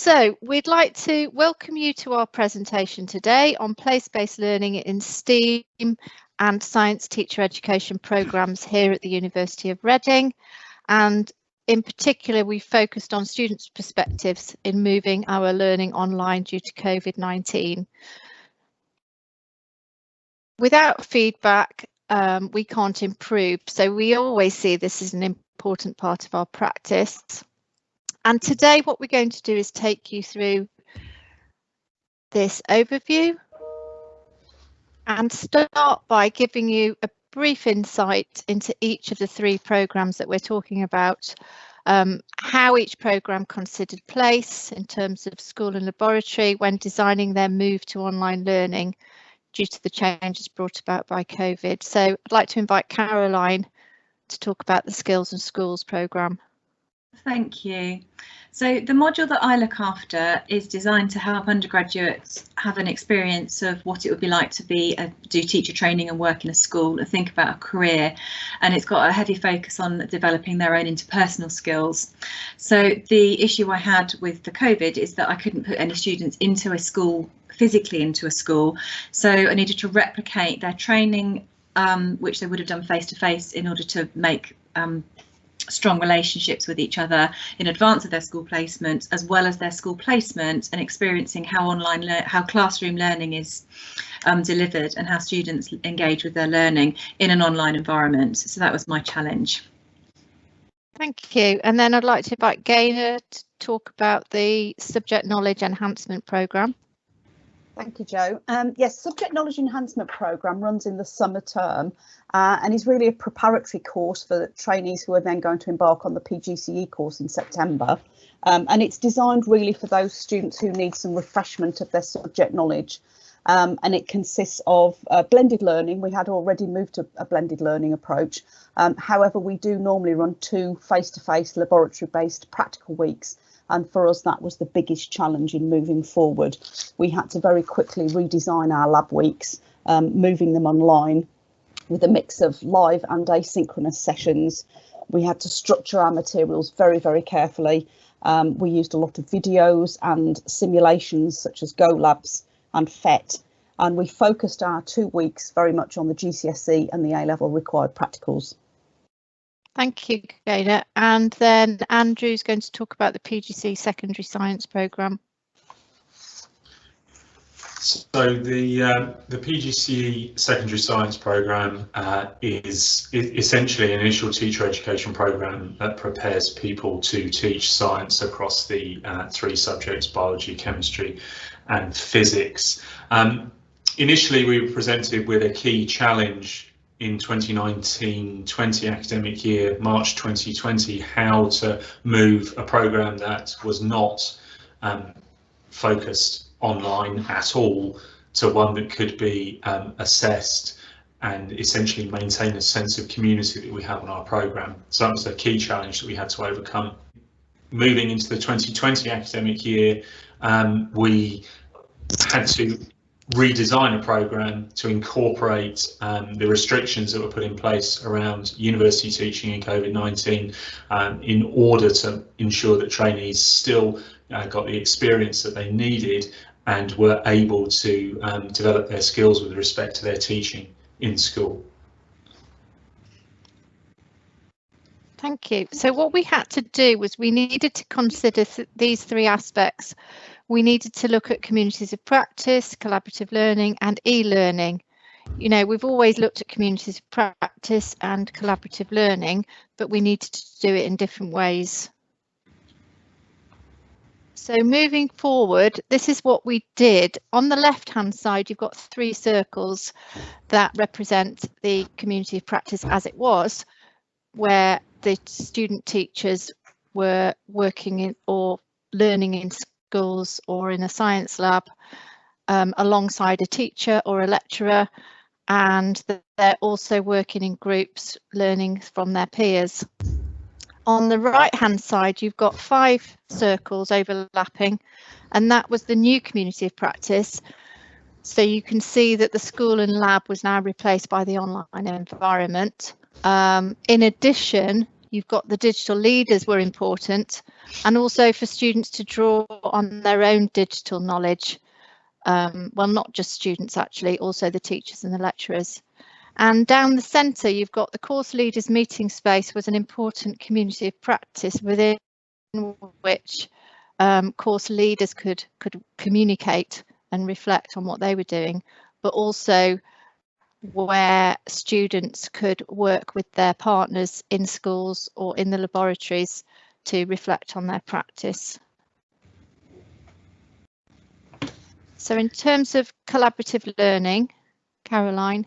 So we'd like to welcome you to our presentation today on place-based learning in STEAM and science teacher education programmes here at the University of Reading. And in particular, we focused on students' perspectives in moving our learning online due to COVID-19. Without feedback, we can't improve. So we always see this as an important part of our practice. And today what we're going to do is take you through this overview and start by giving you a brief insight into each of the three programmes that we're talking about, how each programme considered place in terms of school and laboratory when designing their move to online learning due to the changes brought about by COVID. So I'd like to invite Caroline to talk about the Skills and Schools programme. Thank you. So the module that I look after is designed to help undergraduates have an experience of what it would be like to do teacher training and work in a school and think about a career, and it's got a heavy focus on developing their own interpersonal skills. So the issue I had with the COVID is that I couldn't put any students into a school, physically into a school, so I needed to replicate their training, which they would have done face to face, in order to make strong relationships with each other in advance of their school placement, as well as their school placement, and experiencing how classroom learning is delivered and how students engage with their learning in an online environment. So that was my challenge. Thank you. And then I'd like to invite Gaynor to talk about the Subject Knowledge Enhancement programme. Thank you, Jo. Yes, Subject Knowledge Enhancement programme runs in the summer term and is really a preparatory course for trainees who are then going to embark on the PGCE course in September. And it's designed really for those students who need some refreshment of their subject knowledge. And it consists of blended learning. We had already moved to a blended learning approach. However, we do normally run 2 face-to-face laboratory-based practical weeks. And for us, that was the biggest challenge in moving forward. We had to very quickly redesign our lab weeks, moving them online with a mix of live and asynchronous sessions. We had to structure our materials very, very carefully. We used a lot of videos and simulations such as Go Labs and FET. And we focused our 2 weeks very much on the GCSE and the A-level required practicals. Thank you, Gaynor. And then Andrew's going to talk about the PGC Secondary Science programme. So the PGCE Secondary Science programme is essentially an initial teacher education programme that prepares people to teach science across the 3 subjects: biology, chemistry and physics. Initially, we were presented with a key challenge in 2019-20 academic year, March 2020, how to move a programme that was not focused online at all to one that could be assessed and essentially maintain a sense of community that we have on our programme. So that was a key challenge that we had to overcome. Moving into the 2020 academic year, we had to redesign a programme to incorporate the restrictions that were put in place around university teaching in COVID-19 in order to ensure that trainees still got the experience that they needed and were able to develop their skills with respect to their teaching in school. Thank you. So what we had to do was we needed to consider these 3 aspects. We needed to look at communities of practice, collaborative learning and e-learning. You know, we've always looked at communities of practice and collaborative learning, but we needed to do it in different ways. So moving forward, this is what we did. On the left-hand side, you've got 3 circles that represent the community of practice as it was, where the student teachers were working in or learning in schools or in a science lab alongside a teacher or a lecturer, and they're also working in groups learning from their peers. On the right hand side, you've got 5 circles overlapping, and that was the new community of practice. So you can see that the school and lab was now replaced by the online environment. In addition, You've got the digital leaders were important, and also for students to draw on their own digital knowledge. Well, not just students actually, also the teachers and the lecturers. And down the centre, you've got the course leaders meeting space was an important community of practice within which course leaders could communicate and reflect on what they were doing, but also where students could work with their partners in schools or in the laboratories to reflect on their practice. So in terms of collaborative learning, Caroline.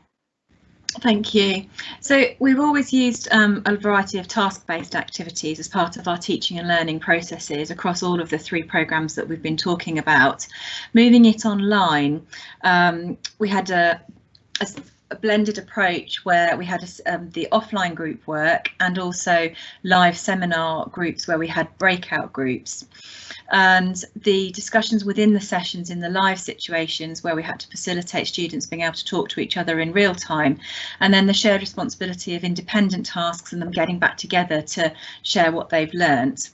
Thank you. So we've always used a variety of task-based activities as part of our teaching and learning processes across all of the 3 programmes that we've been talking about. Moving it online, we had a blended approach where we had the offline group work and also live seminar groups where we had breakout groups. And the discussions within the sessions in the live situations where we had to facilitate students being able to talk to each other in real time, and then the shared responsibility of independent tasks and them getting back together to share what they've learnt.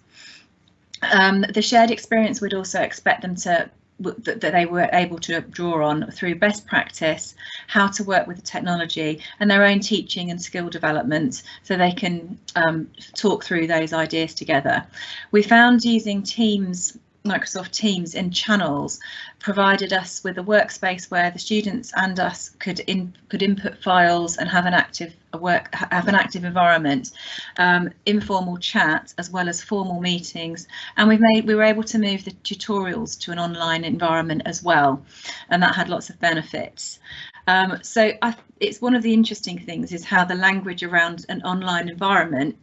The shared experience would also expect them to that they were able to draw on through best practice, how to work with the technology and their own teaching and skill development, so they can talk through those ideas together. We found using Teams, Microsoft Teams in channels provided us with a workspace where the students and us could input files and have an active environment, informal chat as well as formal meetings, and we were able to move the tutorials to an online environment as well, and that had lots of benefits. So it's one of the interesting things is how the language around an online environment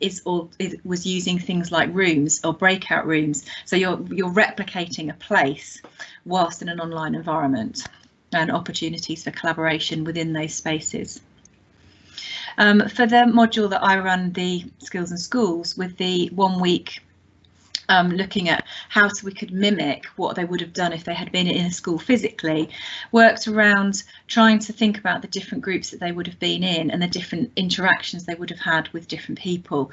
was using things like rooms or breakout rooms. So you're replicating a place whilst in an online environment, and opportunities for collaboration within those spaces. For the module that I run, the Skills in Schools, with the 1 week looking at how we could mimic what they would have done if they had been in a school physically, worked around trying to think about the different groups that they would have been in and the different interactions they would have had with different people.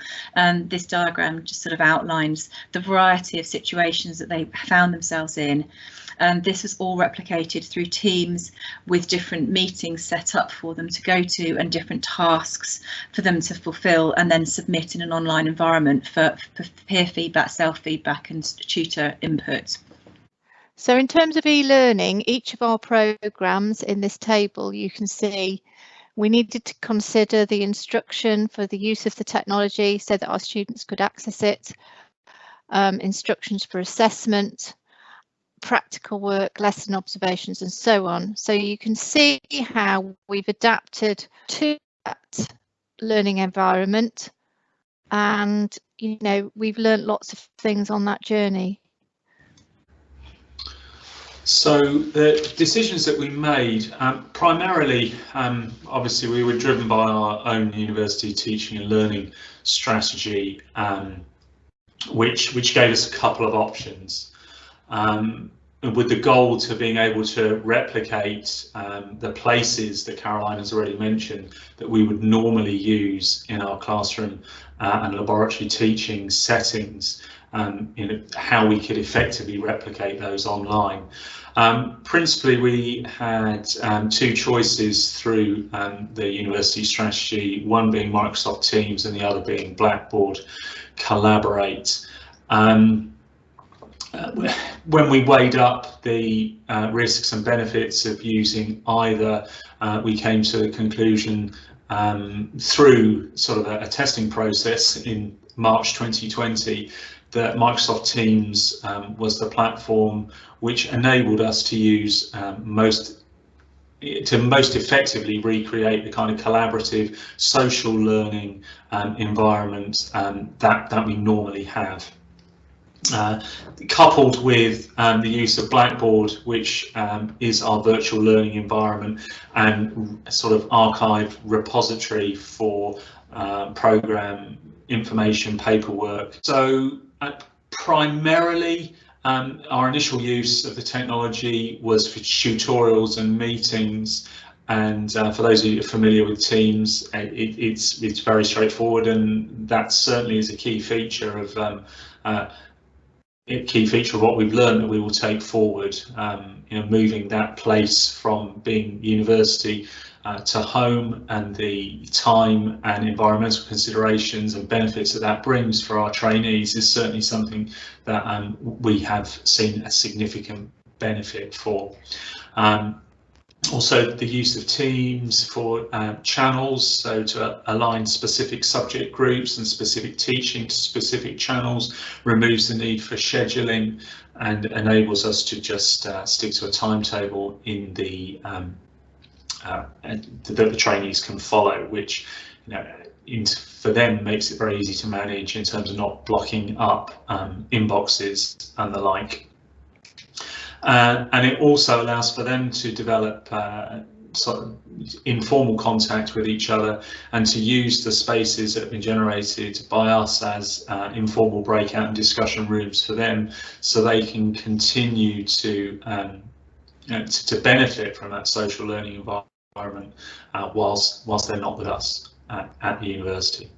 This diagram just sort of outlines the variety of situations that they found themselves in. This was all replicated through Teams with different meetings set up for them to go to and different tasks for them to fulfill and then submit in an online environment for peer feedback, self-feedback and tutor input. So in terms of e-learning, each of our programmes in this table, you can see we needed to consider the instruction for the use of the technology so that our students could access it, instructions for assessment, practical work, lesson observations and so on. So you can see how we've adapted to that learning environment, and we've learnt lots of things on that journey. So the decisions that we made, primarily, obviously we were driven by our own university teaching and learning strategy, which gave us a couple of options. With the goal to being able to replicate the places that Caroline has already mentioned that we would normally use in our classroom and laboratory teaching settings, how we could effectively replicate those online. Principally, we had 2 choices through the university strategy, one being Microsoft Teams and the other being Blackboard Collaborate. When we weighed up the risks and benefits of using either, we came to the conclusion through sort of a testing process in March 2020 that Microsoft Teams was the platform which enabled us to use most effectively recreate the kind of collaborative social learning environment that we normally have. Coupled with the use of Blackboard, which is our virtual learning environment and sort of archive repository for programme information, paperwork. So primarily our initial use of the technology was for tutorials and meetings, And for those of you familiar with Teams, it's very straightforward, and that certainly is a key feature of what we've learned that we will take forward. Moving that place from being university to home, and the time and environmental considerations and benefits that brings for our trainees is certainly something that we have seen a significant benefit for. Also, the use of Teams for channels, so to align specific subject groups and specific teaching to specific channels, removes the need for scheduling and enables us to just stick to a timetable in that the trainees can follow, which for them makes it very easy to manage in terms of not blocking up inboxes and the like. And it also allows for them to develop sort of informal contact with each other, and to use the spaces that have been generated by us as informal breakout and discussion rooms for them, so they can continue to benefit from that social learning environment whilst they're not with us at the university.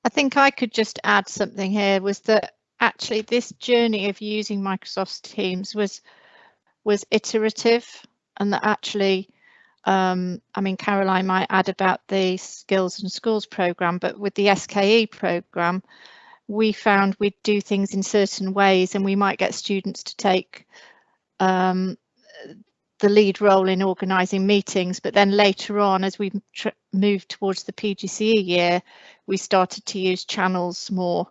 I think I could just add something here, was that actually this journey of using Microsoft Teams was iterative, and that actually I mean, Caroline might add about the Skills and Schools programme, but with the SKE programme we found we'd do things in certain ways, and we might get students to take the lead role in organising meetings, but then later on, as we moved towards the PGCE year, we started to use channels more.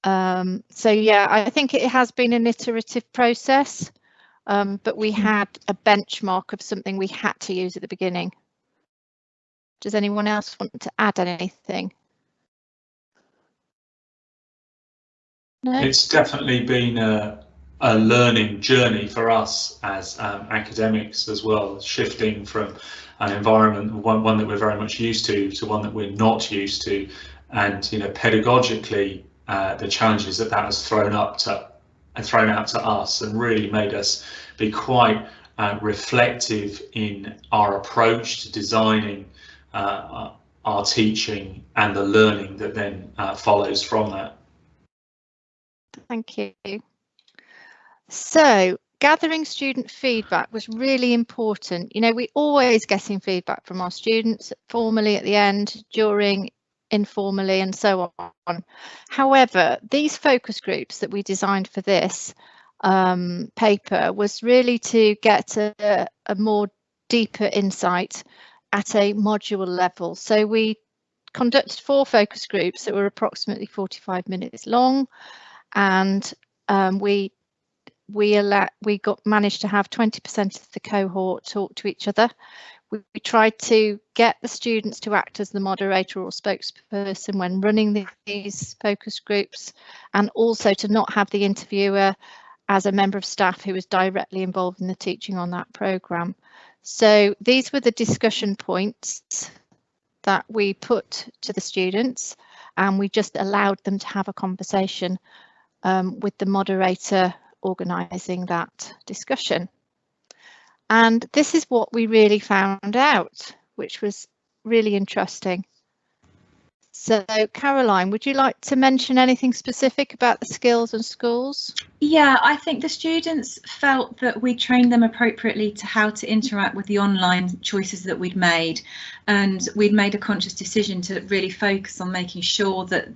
So yeah, I think it has been an iterative process, but we had a benchmark of something we had to use at the beginning. Does anyone else want to add anything? No? It's definitely been a learning journey for us as academics as well, shifting from an environment, one that we're very much used to one that we're not used to, and pedagogically the challenges that has thrown out to us, and really made us be quite reflective in our approach to designing our teaching and the learning that then follows from that. Thank you. So gathering student feedback was really important. We always getting feedback from our students, formally at the end, during, informally, and so on. However, these focus groups that we designed for this paper was really to get a more deeper insight at a module level. So we conducted 4 focus groups that were approximately 45 minutes long, and we managed to have 20% of the cohort talk to each other. We tried to get the students to act as the moderator or spokesperson when running these focus groups, and also to not have the interviewer as a member of staff who was directly involved in the teaching on that programme. So these were the discussion points that we put to the students, and we just allowed them to have a conversation with the moderator organising that discussion. And this is what we really found out, which was really interesting. So Caroline, would you like to mention anything specific about the Skills and Schools? Yeah, I think the students felt that we trained them appropriately to how to interact with the online choices that we'd made, and we'd made a conscious decision to really focus on making sure that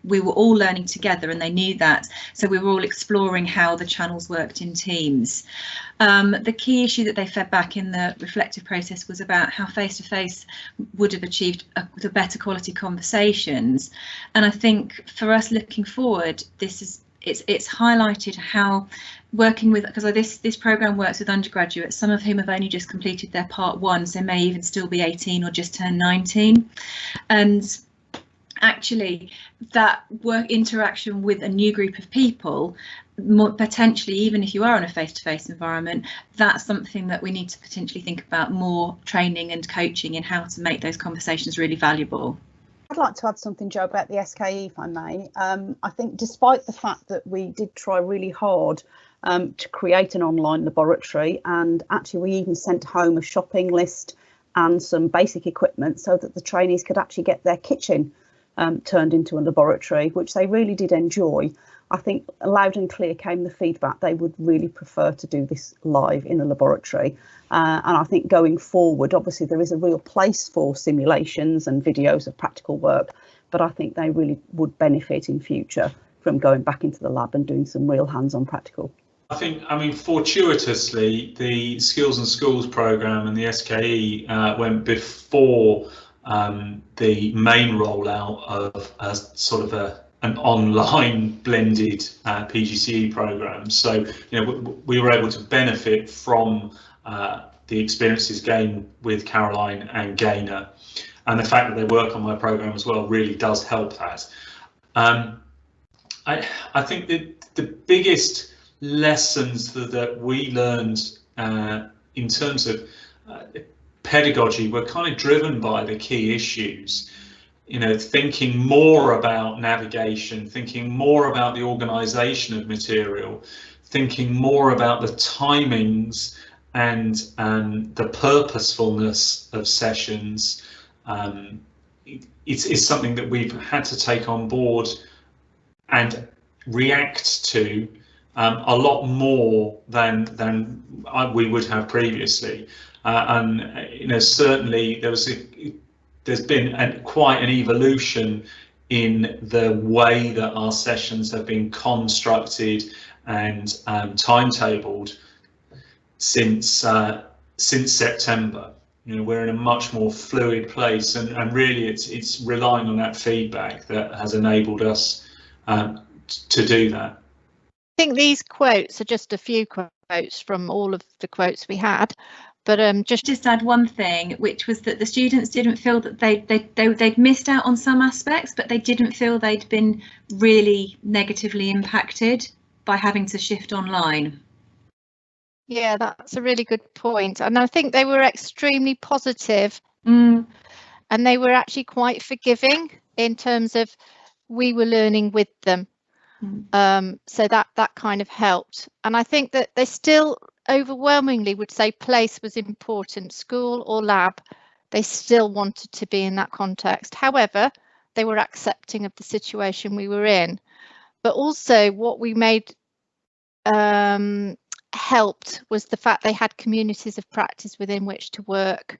we were all learning together, and they knew that. So we were all exploring how the channels worked in Teams. The key issue that they fed back in the reflective process was about how face-to-face would have achieved the better quality conversations. And I think for us looking forward, it's highlighted how working with, because this programme works with undergraduates, some of whom have only just completed their part 1, so may even still be 18 or just turned 19. And actually that work interaction with a new group of people, more potentially even if you are in a face-to-face environment, that's something that we need to potentially think about more training and coaching in how to make those conversations really valuable. I'd like to add something, Joe, about the SKE, if I may. I think despite the fact that we did try really hard to create an online laboratory, and actually we even sent home a shopping list and some basic equipment so that the trainees could actually get their kitchen turned into a laboratory, which they really did enjoy. I think loud and clear came the feedback they would really prefer to do this live in a laboratory. And I think going forward, obviously there is a real place for simulations and videos of practical work, but I think they really would benefit in future from going back into the lab and doing some real hands-on practical. I mean, fortuitously, the Skills and Schools programme and the SKE went before the main rollout of sort of an online blended PGCE programme. So, you know, we were able to benefit from the experiences gained with Caroline and Gaynor, and the fact that they work on my programme as well really does help that. I think that the biggest lessons that we learned in terms of pedagogy were kind of driven by the key issues. You know, thinking more about navigation, thinking more about the organisation of material, thinking more about the timings and the purposefulness of sessions. It's something that we've had to take on board and react to a lot more than we would have previously. And you know, certainly there's been quite an evolution in the way that our sessions have been constructed and timetabled since September. You know, we're in a much more fluid place, and really it's relying on that feedback that has enabled us to do that. I think these quotes are just a few quotes from all of the quotes we had. But just add one thing, which was that the students didn't feel that they'd missed out on some aspects, but they didn't feel they'd been really negatively impacted by having to shift online. Yeah, that's a really good point. And I think they were extremely positive, and they were actually quite forgiving in terms of we were learning with them. So that kind of helped. And I think that they still overwhelmingly would say place was important, school or lab. They still wanted to be in that context. However, they were accepting of the situation we were in. But also what we made helped was the fact they had communities of practice within which to work,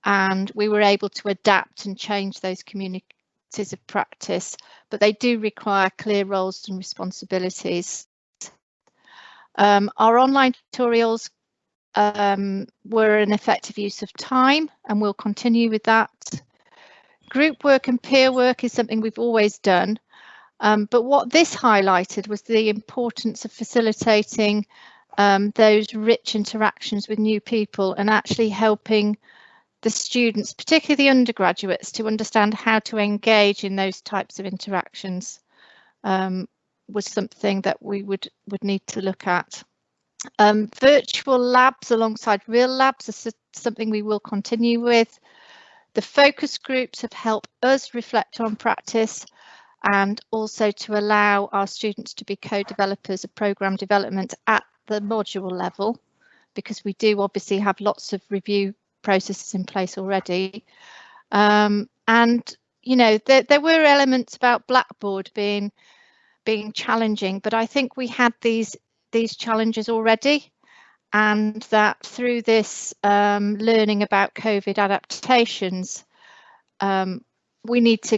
and we were able to adapt and change those communities of practice, but they do require clear roles and responsibilities. Our online tutorials were an effective use of time, and we'll continue with that. Group work and peer work is something we've always done, but what this highlighted was the importance of facilitating those rich interactions with new people and actually helping the students, particularly the undergraduates, to understand how to engage in those types of interactions was something that we would need to look at. Virtual labs alongside real labs is something we will continue with. The focus groups have helped us reflect on practice and also to allow our students to be co-developers of programme development at the module level, because we do obviously have lots of review processes in place already. And you know, there were elements about Blackboard being challenging, but I think we had these challenges already, and that through this learning about COVID adaptations, we need to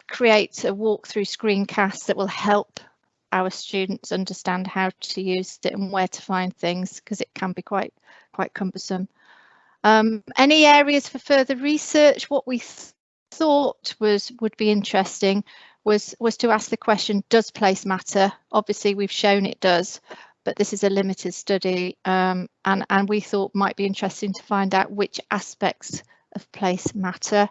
create a walkthrough screencast that will help our students understand how to use it and where to find things, because it can be quite cumbersome. Any areas for further research? What we thought would be interesting was to ask the question, does place matter? Obviously we've shown it does, but this is a limited study, and we thought might be interesting to find out which aspects of place matter.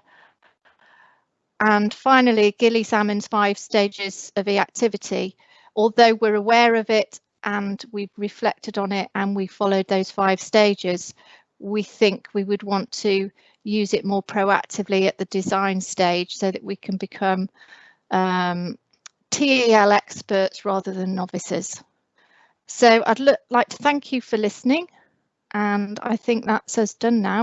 And finally, Gilly Salmon's 5 stages of e-activity. Although we're aware of it and we've reflected on it and we followed those 5 stages, we think we would want to use it more proactively at the design stage so that we can become TEL experts rather than novices. So I'd like to thank you for listening, and I think that's us done now.